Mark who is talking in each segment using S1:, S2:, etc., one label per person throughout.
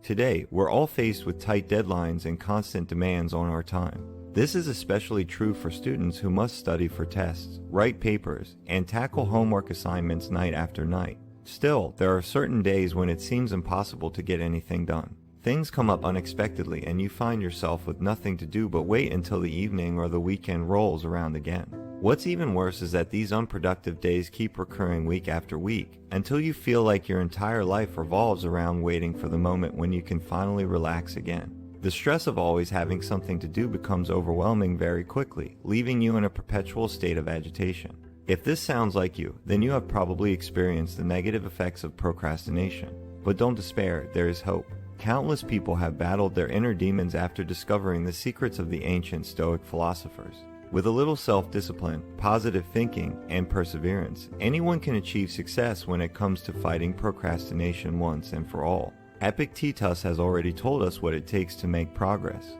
S1: Today, we're all faced with tight deadlines and constant demands on our time. This is especially true for students who must study for tests, write papers, and tackle homework assignments night after night. Still, there are certain days when it seems impossible to get anything done. Things come up unexpectedly and you find yourself with nothing to do but wait until the evening or the weekend rolls around again. What's even worse is that these unproductive days keep recurring week after week, until you feel like your entire life revolves around waiting for the moment when you can finally relax again. The stress of always having something to do becomes overwhelming very quickly, leaving you in a perpetual state of agitation. If this sounds like you, then you have probably experienced the negative effects of procrastination. But don't despair, there is hope. Countless people have battled their inner demons after discovering the secrets of the ancient Stoic philosophers. With a little self-discipline, positive thinking, and perseverance, anyone can achieve success when it comes to fighting procrastination once and for all. Epictetus has already told us what it takes to make progress.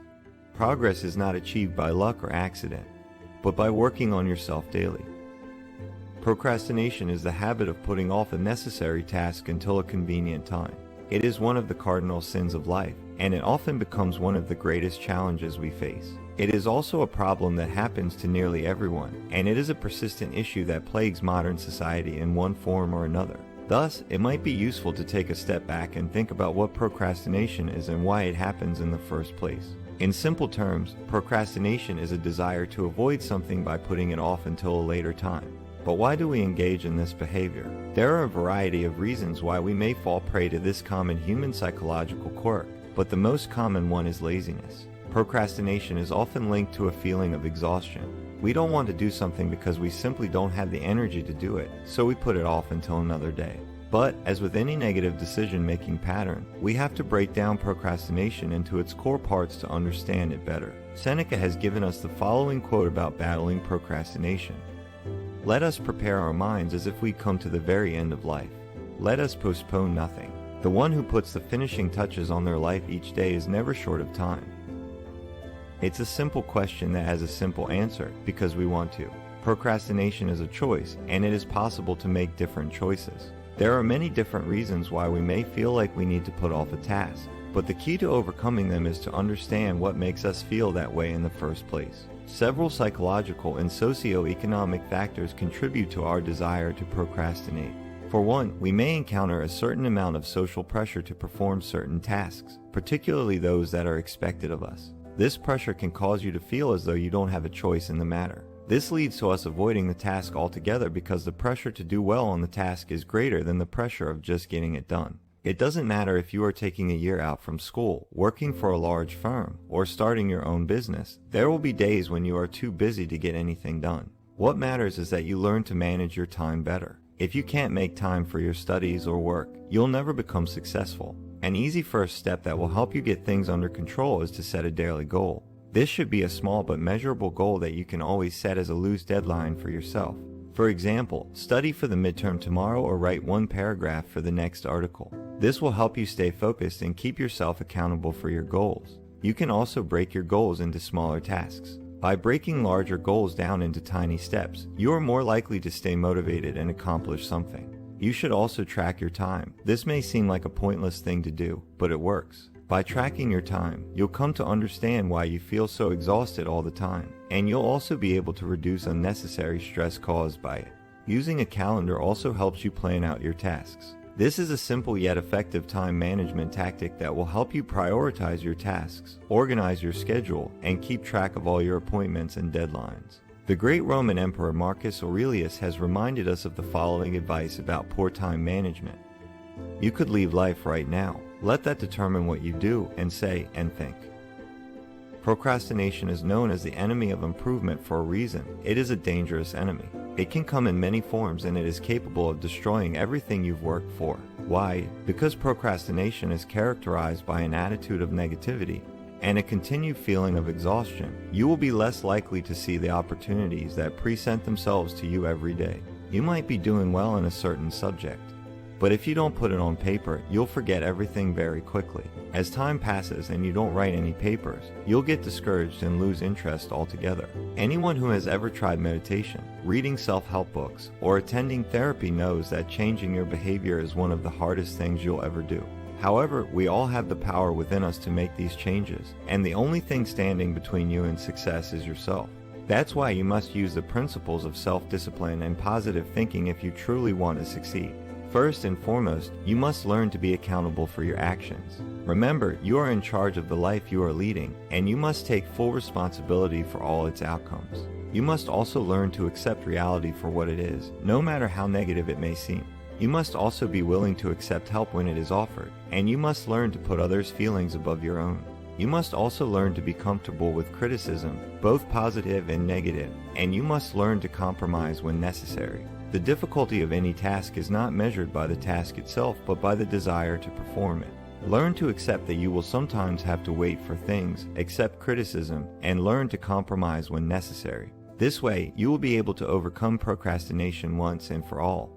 S1: Progress is not achieved by luck or accident, but by working on yourself daily. Procrastination is the habit of putting off a necessary task until a convenient time. It is one of the cardinal sins of life, and it often becomes one of the greatest challenges we face. It is also a problem that happens to nearly everyone, and it is a persistent issue that plagues modern society in one form or another. Thus, it might be useful to take a step back and think about what procrastination is and why it happens in the first place. In simple terms, procrastination is a desire to avoid something by putting it off until a later time. But why do we engage in this behavior? There are a variety of reasons why we may fall prey to this common human psychological quirk, but the most common one is laziness. Procrastination is often linked to a feeling of exhaustion. We don't want to do something because we simply don't have the energy to do it, so we put it off until another day. But, as with any negative decision-making pattern, we have to break down procrastination into its core parts to understand it better. Seneca has given us the following quote about battling procrastination. Let us prepare our minds as if we come to the very end of life. Let us postpone nothing. The one who puts the finishing touches on their life each day is never short of time. It's a simple question that has a simple answer, because we want to. Procrastination is a choice, and it is possible to make different choices. There are many different reasons why we may feel like we need to put off a task, but the key to overcoming them is to understand what makes us feel that way in the first place. Several psychological and socio-economic factors contribute to our desire to procrastinate. For one, we may encounter a certain amount of social pressure to perform certain tasks, particularly those that are expected of us. This pressure can cause you to feel as though you don't have a choice in the matter. This leads to us avoiding the task altogether because the pressure to do well on the task is greater than the pressure of just getting it done. It doesn't matter if you are taking a year out from school, working for a large firm, or starting your own business. There will be days when you are too busy to get anything done. What matters is that you learn to manage your time better. If you can't make time for your studies or work, you'll never become successful. An easy first step that will help you get things under control is to set a daily goal. This should be a small but measurable goal that you can always set as a loose deadline for yourself. For example, study for the midterm tomorrow or write one paragraph for the next article. This will help you stay focused and keep yourself accountable for your goals. You can also break your goals into smaller tasks. By breaking larger goals down into tiny steps, you are more likely to stay motivated and accomplish something. You should also track your time. This may seem like a pointless thing to do, but it works. By tracking your time, you'll come to understand why you feel so exhausted all the time, and you'll also be able to reduce unnecessary stress caused by it. Using a calendar also helps you plan out your tasks. This is a simple yet effective time management tactic that will help you prioritize your tasks, organize your schedule, and keep track of all your appointments and deadlines. The great Roman Emperor Marcus Aurelius has reminded us of the following advice about poor time management. You could leave life right now. Let that determine what you do and say and think. Procrastination is known as the enemy of improvement for a reason. It is a dangerous enemy. It can come in many forms and it is capable of destroying everything you've worked for. Why? Because procrastination is characterized by an attitude of negativity and a continued feeling of exhaustion. You will be less likely to see the opportunities that present themselves to you every day. You might be doing well in a certain subject, but if you don't put it on paper, you'll forget everything very quickly. As time passes and you don't write any papers, you'll get discouraged and lose interest altogether. Anyone who has ever tried meditation, reading self-help books, or attending therapy knows that changing your behavior is one of the hardest things you'll ever do. However, we all have the power within us to make these changes, and the only thing standing between you and success is yourself. That's why you must use the principles of self-discipline and positive thinking if you truly want to succeed. First and foremost, you must learn to be accountable for your actions. Remember, you are in charge of the life you are leading, and you must take full responsibility for all its outcomes. You must also learn to accept reality for what it is, no matter how negative it may seem. You must also be willing to accept help when it is offered, and you must learn to put others' feelings above your own. You must also learn to be comfortable with criticism, both positive and negative, and you must learn to compromise when necessary. The difficulty of any task is not measured by the task itself, but by the desire to perform it. Learn to accept that you will sometimes have to wait for things, accept criticism, and learn to compromise when necessary. This way, you will be able to overcome procrastination once and for all.